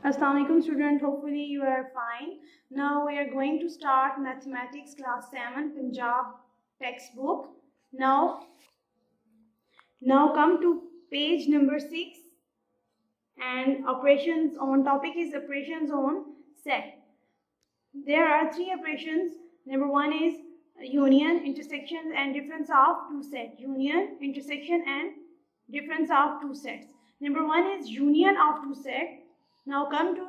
Assalamualaikum student, hopefully you are fine. Now we are going to start mathematics class 7 Punjab textbook. Now come to page number 6 and operations on topic is operations on set. There are three operations. Number 1 is union, intersection and difference of two sets. Union, intersection and difference of two sets. Number 1 is union of two sets. Now come to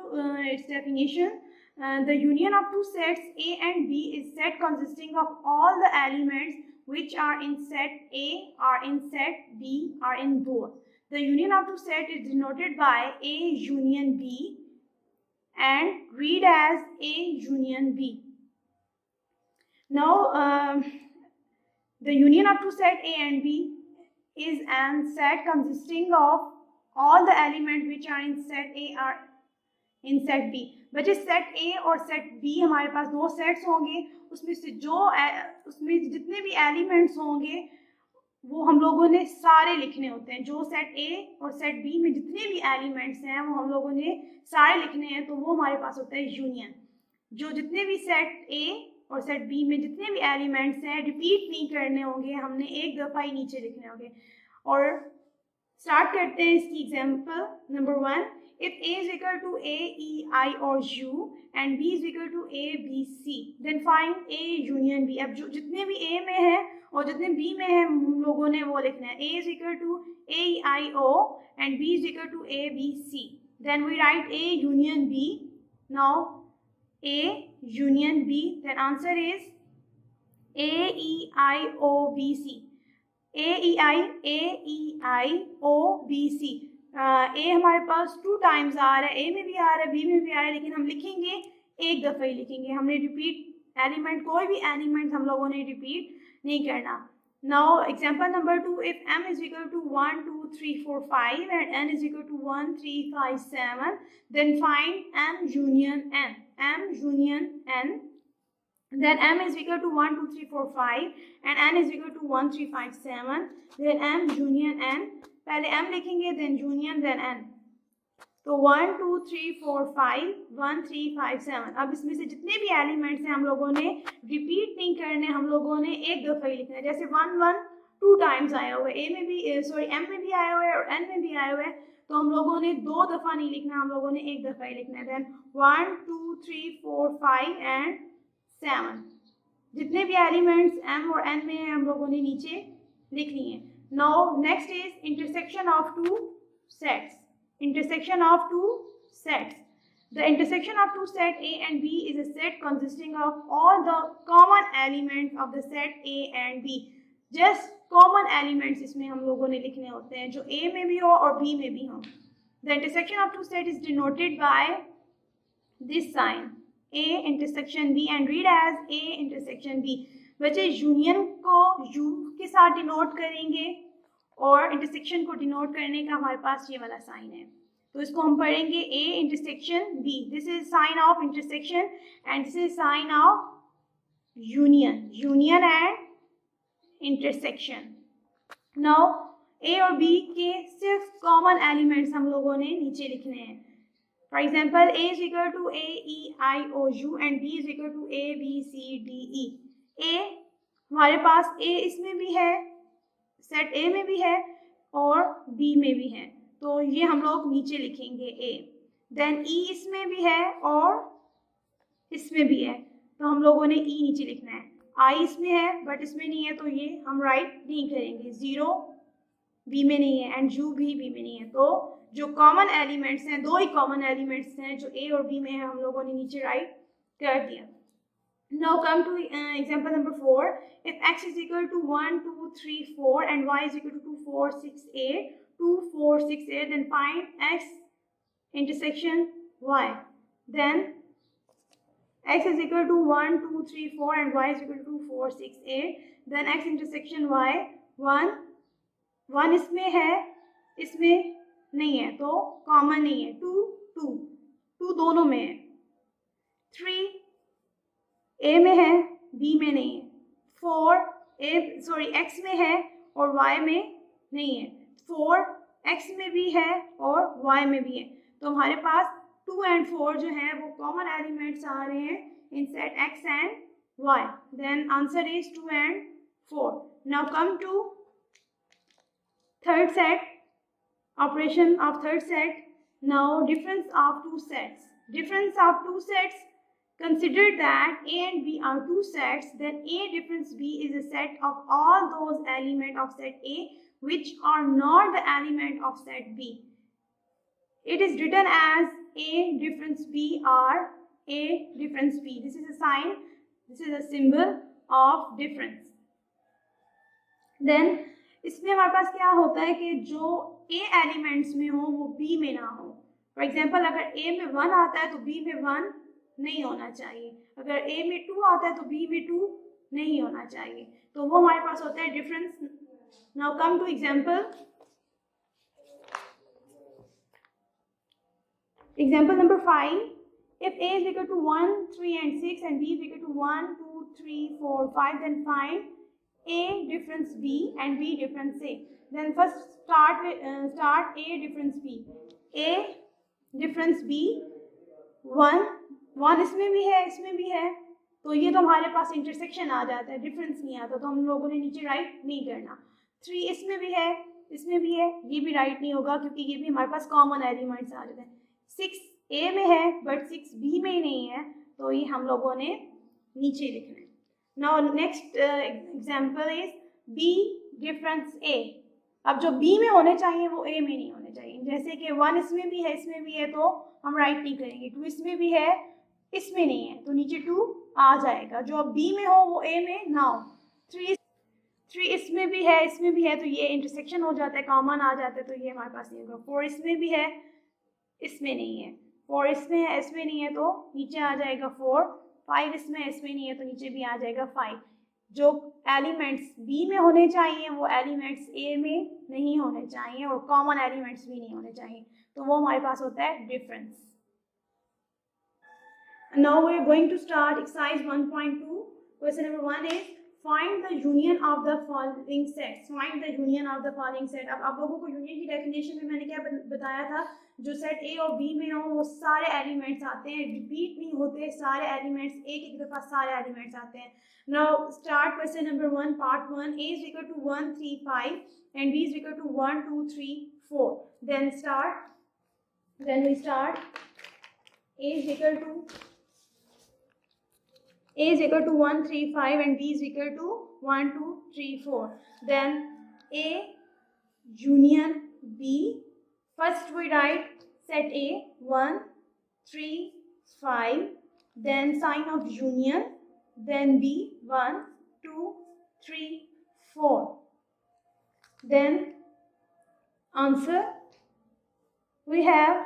its definition. The union of two sets A and B is set consisting of all the elements which are in set A are in set B are in both. The union of two sets is denoted by A union B and read as A union B. Now the union of two set A and B is an set consisting of all the elements which are in set A are in set B. बच्चे set A और set B हमारे पास दो sets होंगे, उसमें से उसमें जितने भी एलिमेंट्स होंगे वो हम लोगों ने सारे लिखने होते हैं. जो सेट A और सेट B में जितने भी एलिमेंट्स हैं वो हम लोगों ने सारे लिखने हैं, तो वो हमारे पास होता है यूनियन. जो जितने भी सेट A और सेट B में जितने भी एलिमेंट्स हैं रिपीट नहीं करने होंगे, हमने एक दफ़ा ही नीचे लिखने होंगे. और स्टार्ट करते हैं इसकी example. Number 1, if A is equal to A, E, I or U and B is equal to A, B, C, then find A union B. अब जो जितने भी A में है और जितने B में है हम लोगों ने वो लिखना है. A is equal to A, E, I, O and B is equal to A, B, C. Then we write A union B. Now A union B, then answer is A, E, I, O, B, C. A, E, I, O, B, C. ए हमारे पास 2 times आ रहा है, ए में भी आ रहा है, B में भी आ रहा है, लेकिन हम लिखेंगे एक दफ़ा ही लिखेंगे. हमने रिपीट एलिमेंट कोई भी एलिमेंट हम लोगों ने रिपीट नहीं करना. Now example number 2, if m is equal to 1 2 3 4 5 and n is equal to 1 3 5 7, then find m union n. m union n, then m is equal to 1 2 3 4 5 and n is equal to 1 3 5 7, then m union n. पहले m लिखेंगे then union then n. तो 1 2 3 4 5 1 3 5 7. अब इसमें से जितने भी elements हैं हम लोगों ने रिपीट नहीं करने, हम लोगों ने एक दफ़ा ही लिखना है. जैसे 1 1 2 टाइम्स आया हुआ है, ए में भी m में भी आया हुआ है और n में भी आया हुआ है, तो हम लोगों ने 2 दफ़ा नहीं लिखना, हम लोगों ने एक दफ़ा ही लिखना है. Then 1 2 3 4 5 and 7. जितने भी एलिमेंट्स m और n में हैं हम लोगों ने नीचे लिखनी है. Now next is intersection of two sets. Intersection of two sets. The intersection of two sets A and B is a set consisting of all the common elements of the set A and B. Just common elements इसमें हम लोगों ने लिखने होते हैं जो A में भी हो और B में भी हो. The intersection of two sets is denoted by this sign A intersection B and read as A intersection B. बच्चे यूनियन को U के साथ डिनोट करेंगे और इंटरसेक्शन को डिनोट करने का हमारे पास ये वाला साइन है, तो इसको हम पढ़ेंगे A intersection B. This is sine of intersection and this is sine of union. Union and intersection. Now A और B के सिर्फ कॉमन एलिमेंट्स हम लोगों ने नीचे लिखने हैं. For example A is equal to A, E, I, O, U and B is equal to A, B, C, D, E. A हमारे पास A इसमें भी है, सेट A में भी है और B में भी है, तो ये हम लोग नीचे लिखेंगे A. देन E इसमें भी है और इसमें भी है, तो हम लोगों ने E नीचे लिखना है. I इसमें है बट इसमें नहीं है, तो ये हम राइट नहीं करेंगे. 0 B में नहीं है एंड U भी B में नहीं है, तो जो कॉमन एलिमेंट्स हैं, 2 ही कॉमन एलिमेंट्स हैं जो A और B में है, हम लोगों ने नीचे राइट कर दिया. Now come to example number 4. If x is equal to 1 2 3 4 and y is equal to 2 4 6 8 2 4 6 8, then find x intersection y. Then x is equal to 1 2 3 4 and y is equal to 2 4 6 8, then x intersection y. 1 इसमें है, इसमें नहीं है, तो common नहीं है. 2 दोनों में है. 3 A में है, B में नहीं है. 4 X में है और Y में नहीं है. 4 X में भी है और Y में भी है, तो हमारे पास 2 and 4 जो है वो कॉमन एलिमेंट्स आ रहे हैं इन set x and y. Then answer is 2 and 4. Now come to third set, operation of third set. Now difference of two sets. Difference of two sets. Consider that A and B are two sets, then A difference B is a set of all those elements of set A which are not the element of set B. It is written as A difference B or A difference B. This is a sign, this is a symbol of difference. Then इसमें हमारे पास क्या होता है कि जो A elements में हो वो B में ना हो. फॉर एग्जाम्पल अगर A में 1 आता है तो B में 1 नहीं होना चाहिए, अगर A में 2 आता है तो B में 2 नहीं होना चाहिए, तो वो हमारे पास होता है difference. Now come to example. Example number 5. If A is equal to 1, 3 and 6 and B is equal to 1, 2, 3, 4, 5, then find A difference B and B difference A. Then first start A difference B. A difference B 1 इसमें भी है, इसमें भी है, तो ये तो हमारे पास इंटरसेक्शन आ जाता है, डिफरेंस नहीं आता, तो हम लोगों ने नीचे राइट नहीं करना. 3 इसमें भी है, इसमें भी है, ये भी राइट नहीं होगा क्योंकि ये भी हमारे पास कॉमन एलिमेंट्स आ जाते हैं. 6 A में है बट 6 B में नहीं है, तो ये हम लोगों ने नीचे लिखना है. Now next example is B difference A. अब जो B में होने चाहिए वो A में नहीं होने चाहिए. जैसे कि 1 इसमें भी है, इसमें भी है, तो हम राइट नहीं करेंगे. 2 इसमें भी है, इसमें नहीं है, तो नीचे 2 आ जाएगा. जो अब B में हो वो A में ना हो. 3 इसमें भी है, इसमें भी है, तो ये इंटरसेक्शन हो जाता है, कॉमन आ जाता है, तो ये हमारे पास नहीं होगा. 4 इसमें भी है, इसमें नहीं है. 4 इसमें है, इसमें नहीं है, तो नीचे आ जाएगा 4. 5 इसमें नहीं है, तो नीचे भी आ जाएगा 5. जो एलिमेंट्स B में होने चाहिए वो एलिमेंट्स A में नहीं होने चाहिए, और कॉमन एलिमेंट्स भी नहीं होने चाहिए, तो वो हमारे पास होता है difference. Now we are going to start exercise 1.2. Question number 1 is find the union of the following sets. Find the union of the following set. अब आप लोगों को यूनियन की डेफिनेशन में मैंने क्या बताया था, जो सेट A और B में हो वो सारे एलिमेंट्स आते हैं, रिपीट नहीं होते, सारे एलिमेंट्स एक दफा सारे एलिमेंट्स आते हैं. Now start question number 1 part 1. A is equal to 1, 3, 5 and B is equal to 1, 2, 3, 4. Then we start. A is equal to 1, 3, 5 and B is equal to 1, 2, 3, 4. Then A union B. First we write set A 1, 3, 5. Then sign of union. Then B 1, 2, 3, 4. Then answer we have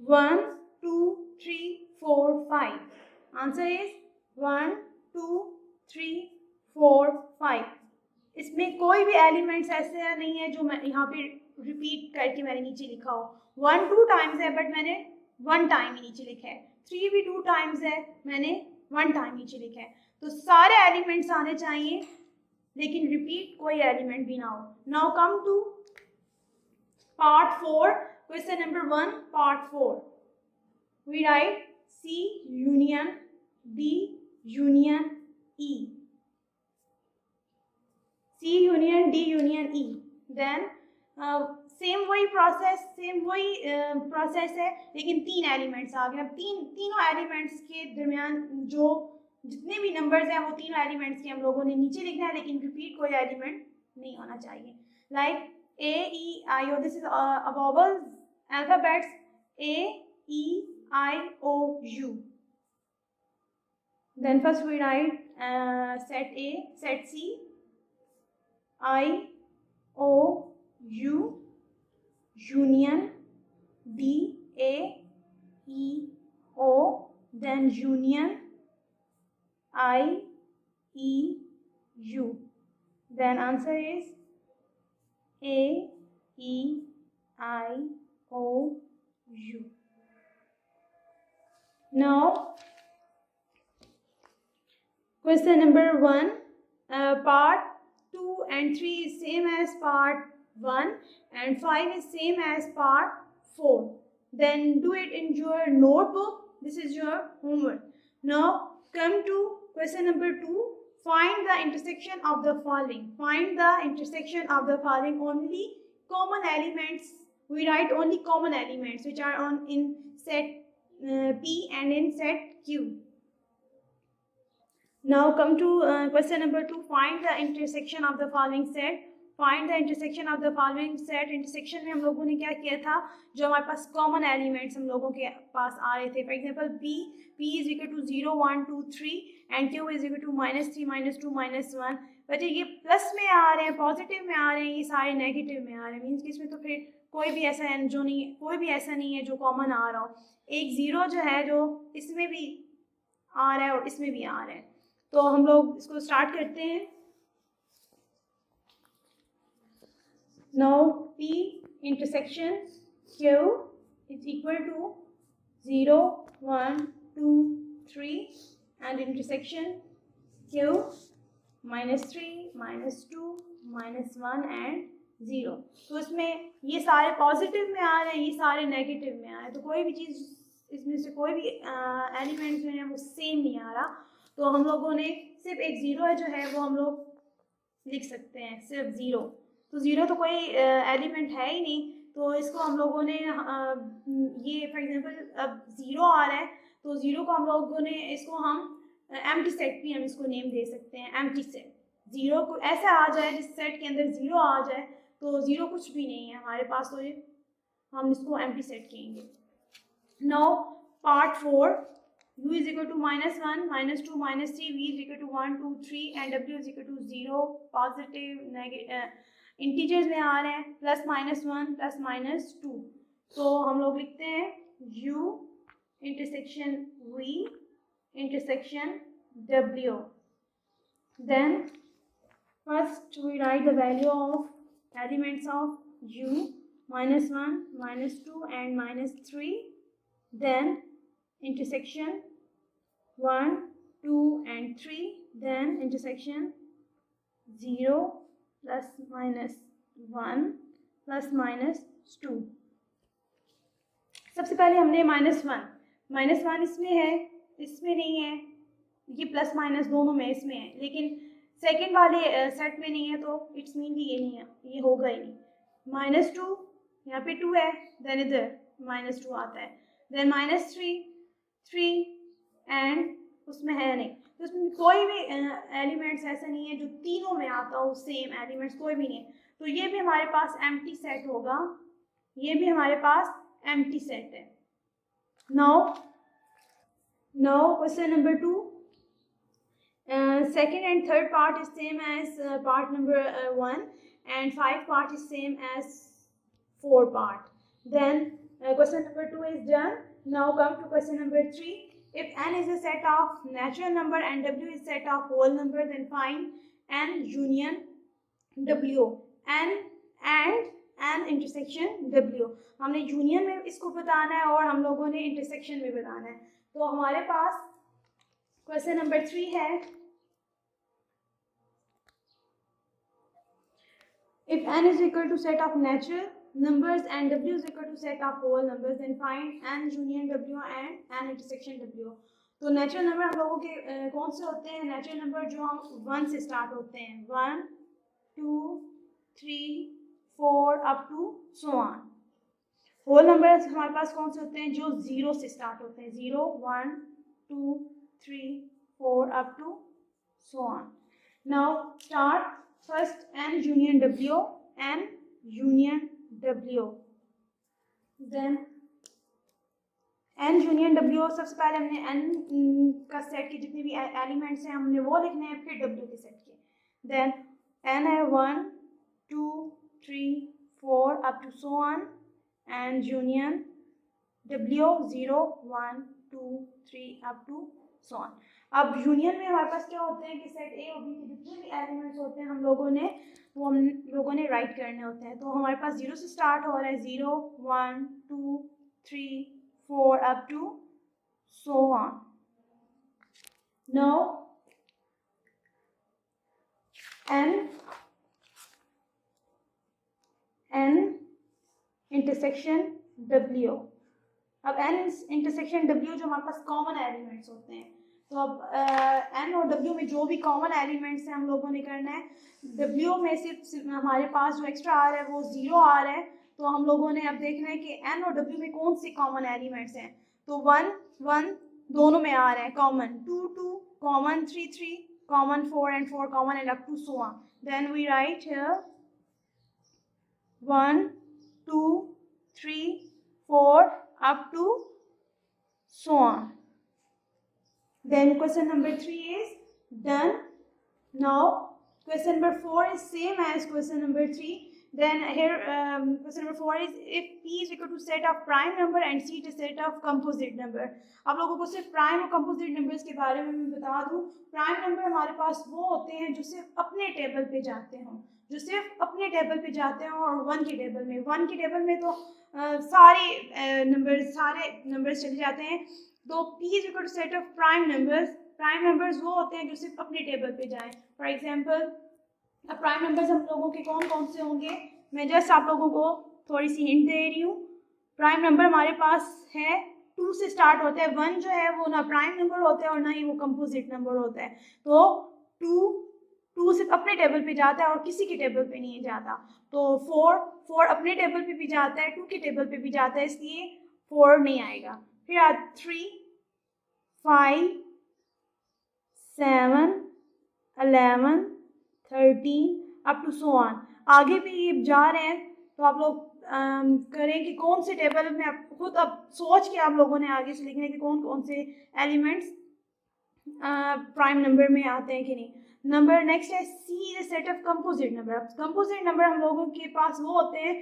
1, 2, 3, 4, 5. Answer is 1, 2, 3, 4, 5. इसमें कोई भी elements ऐसे नहीं है जो मैं यहाँ पे रिपीट करके मैंने नीचे लिखा हो. 1 2 टाइम्स है बट मैंने 1 टाइम ही नीचे लिखा है. 3 भी 2 टाइम्स है, मैंने 1 टाइम नीचे लिखा है. तो सारे एलिमेंट्स आने चाहिए लेकिन रिपीट कोई एलिमेंट भी ना हो. Now come to part 4. Question number 1 part 4. We write C union D union E. C union D union E. Then same वही प्रोसेस है लेकिन 3 एलिमेंट्स आ गए. अब तीनों एलिमेंट्स के दरमियान जो जितने भी नंबर्स हैं वो तीनों एलिमेंट्स के हम लोगों ने नीचे लिखना है, लेकिन रिपीट कोई एलिमेंट नहीं होना चाहिए. Like A E I O. This is vowels alphabets A E I O U. Then first we write set A, set C, I O U, union D A E O, then union I E U. Then answer is A E I O U. Now question number 1, part 2 and 3 is same as part 1 and 5 is same as part 4. then do it in your notebook. This is your homework. Now come to question number 2. Find the intersection of the following. Find the intersection of the following. Only common elements. We write only common elements which are on in set P and in set Q. Now come to question number 2. Find the intersection of the following set. Find the intersection of the following set. Intersection में हम लोगों ने क्या किया था, जो हमारे पास common elements हम लोगों के पास आ रहे थे. For example p is equal to 0 1 2 3 and q is equal to -3 -2 -1. बच्चे ये प्लस में आ रहे हैं, पॉजिटिव में आ रहे हैं, ये सारे नेगेटिव में आ रहे हैं. मीन्स कि इसमें तो फिर कोई भी ऐसा है जो नहीं, कोई भी ऐसा नहीं है जो कॉमन आ रहा हो. एक ज़ीरो जो है जो इसमें भी आ रहा है और इसमें भी आ रहा है. तो हम लोग इसको स्टार्ट करते हैं. Now P intersection Q is equal to 0 1 2 3 and intersection Q -3 -2 -1 and 0. तो इसमें ये सारे पॉजिटिव में आ रहे हैं, ये सारे नेगेटिव में आ रहे हैं. तो कोई भी चीज़ इसमें से कोई भी एलिमेंट जो है वो सेम नहीं आ रहा. तो हम लोगों ने सिर्फ एक ज़ीरो जो है वो हम लोग लिख सकते हैं, सिर्फ ज़ीरो. तो ज़ीरो तो कोई एलिमेंट है ही नहीं. तो इसको हम लोगों ने ये फॉर एग्जांपल अब ज़ीरो आ रहा है तो ज़ीरो को हम लोगों ने इसको हम एम्प्टी सेट भी हम इसको नेम दे सकते हैं, एम्प्टी सेट. ज़ीरो को ऐसा आ जाए जिस सेट के अंदर ज़ीरो आ जाए तो ज़ीरो कुछ भी नहीं है हमारे पास, तो ये हम इसको एम्प्टी सेट कहेंगे. Now part 4. u is equal to -1 -2 -3, v is equal to 1 2 3 and w is equal to 0. Positive negative integers में आ रहे हैं, +-1 +-2. तो हम लोग लिखते हैं u intersection v intersection w. Then first we write the value of elements of u, -1 -2 and -3. Then intersection 1 2 and 3. Then intersection 0 +-1 +-2. सबसे पहले हमने -1 इसमें है, इसमें नहीं है. ये प्लस माइनस दोनों में इसमें है, लेकिन सेकंड वाले सेट में नहीं है. तो इट्स मीन कि ये नहीं है, ये होगा ही नहीं. -2 यहाँ पे 2 है, देन इधर -2 आता है. देन -3 एंड उसमें है नहीं. तो उसमें कोई भी एलिमेंट्स ऐसा नहीं है जो तीनों में आता हो, सेम एलिमेंट्स कोई भी नहीं है. तो ये भी हमारे पास एम्प्टी सेट होगा, ये भी हमारे पास एम्प्टी सेट है. Now question number 2. Second and third part is same as part number 1 and 5 part is same as 4 part. Then question number 2 is done. Now come to question number 3. If n is a set of natural number and w is set of whole number, then find n union w. n and n intersection w. हमने union में इसको बताना है और हम लोगों ने intersection में बताना है. तो हमारे पास क्वेश्चन नंबर 3 है. If n is equal to set of natural numbers and w is equal to set of whole numbers, then find n union w and n intersection w. तो नेचुरल नंबर हम लोगों के कौन से होते हैं? Natural number जो हम 1 से स्टार्ट होते हैं, 1 2 3 4 up to so on. Whole numbers हमारे पास कौन से होते हैं? जो 0 से स्टार्ट होते हैं, 0 1 2 3 4 up to so on. Now start first n union w, n union w. Then n union w, सबसे पहले हमने n का सेट के जितने भी एलिमेंट्स हैं हमने वो लिखने हैं, फिर w के सेट के. Then n है 1 2 3 4 up to so on and union w 0 1 2 3 up to so on. अब यूनियन में हमारे पास क्या होते हैं कि सेट ए और बी के जितने भी एलिमेंट्स होते हैं हम लोगों ने राइट करने होते हैं. तो हमारे पास 0 से स्टार्ट हो रहा है, 0 1 2 3 4 up to so on. Now n intersection w. अब n इंटरसेक्शन w जो हमारे पास कॉमन एलिमेंट्स होते हैं, तो अब n और w में जो भी कॉमन एलिमेंट्स हैं हम लोगों ने करना है। w में सिर्फ हमारे पास जो एक्स्ट्रा आ रहा है वो 0 आ रहा है, तो हम लोगों ने अब देखना है कि n और w में कौन से कॉमन एलिमेंट्स हैं। तो 1 1 दोनों में आ रहे हैं common, 2 2 common, 3 3 common, 4 and 4 common, and up to so on. Then we write here 1 2 3 4 up to so on. Then question number 3 is done. Now question number 4 is same as question number 3. Then here question number 4 is if P is equal to set of prime number and C is set of composite number. आप लोगों को सिर्फ prime और composite numbers के बारे में मैं बता दूं। प्राइम नंबर हमारे पास वो होते हैं जो सिर्फ अपने टेबल पे जाते हों, जो सिर्फ अपने टेबल पे जाते हैं, और वन के टेबल में तो सारे नंबर्स चले जाते हैं। तो P is equal to set of prime numbers वो होते हैं जो सिर्फ अपने टेबल पे जाएं। फॉर एग्जांपल अब प्राइम नंबर्स हम लोगों के कौन कौन से होंगे, मैं जस्ट आप लोगों को थोड़ी सी हिंट दे रही हूँ। प्राइम नंबर हमारे पास है 2 से स्टार्ट होता है, 1 जो है वो ना प्राइम नंबर होता है और ना ही वो कंपोजिट नंबर होता है। तो 2 सिर्फ अपने टेबल पे जाता है और किसी के टेबल पे नहीं जाता। तो 4 अपने टेबल पे भी जाता है, 2 के टेबल पे भी जाता है, इसलिए 4 नहीं आएगा। फिर 3 5 7 11 13 अप टू सो ऑन। आगे भी जा रहे हैं तो आप लोग करें कि कौन से टेबल में, आप खुद अब सोच के आप लोगों ने आगे से लिखना है कि कौन कौन से एलिमेंट्स प्राइम नंबर में आते हैं कि नहीं। नंबर नेक्स्ट है c is set of composite number. Composite number हम लोगों के पास वो होते हैं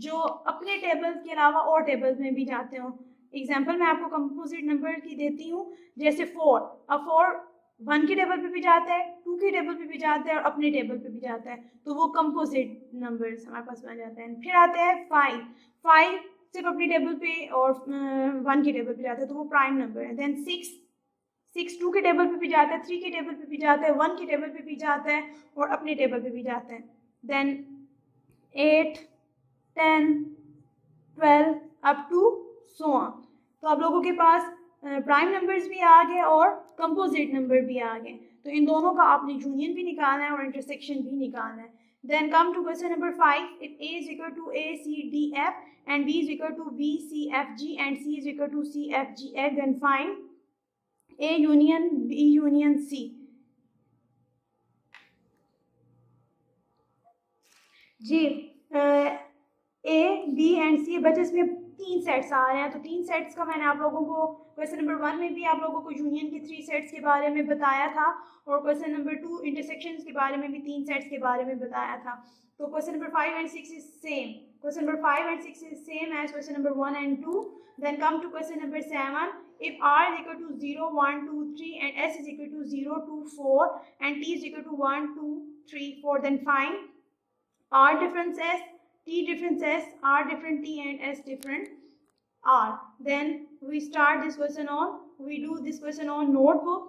जो अपने टेबल के अलावा और टेबल्स में भी जाते हो। एग्जाम्पल मैं आपको कंपोजिट नंबर की देती हूँ, जैसे 4। अब 4 1 के टेबल पे भी जाता है, 2 के टेबल पे भी जाता है और अपने टेबल पे भी जाता है, तो वो कंपोजिट नंबर्स हमारे पास बन जाते हैं। फिर आते हैं 5 सिर्फ अपने टेबल पे और 1 के टेबल पे जाता है, तो वो प्राइम नंबर है। देन 6 2 के टेबल पे भी जाता है, 3 के टेबल पे भी जाता है, 1 के टेबल पे भी जाता है और अपने टेबल पे भी जाता है। Then 8 10 12 up to so on. तो आप लोगों के पास प्राइम नंबर्स भी आ गए और कंपोजिट नंबर भी आ गए, तो इन दोनों का आपने यूनियन भी निकालना है और इंटरसेक्शन भी निकालना है। Then come to question number 5, if A is equal to A C D F and B is equal to B C F G and C is equal to C F G H, then find A union B union C। जी A B and C बच्चे इसमें 3 sets आ रहे हैं, तो 3 sets का मैंने आप लोगों को क्वेश्चन नंबर 1 में भी आप लोगों को यूनियन के 3 सेट्स के बारे में बताया था, और क्वेश्चन नंबर 2 इंटरसेक्शंस के बारे में भी 3 सेट्स के बारे में बताया था। तो question number 5 and 6 is same. Question number 5 and 6 is same as question number 1 and 2। Then come to question number 7, if R is equal to 0 1 2 3 and S is equal to 0 2 4 and T is equal to 1 2 3 4, then find R difference S, T difference S, R different T and S different R। Then we do this question on notebook,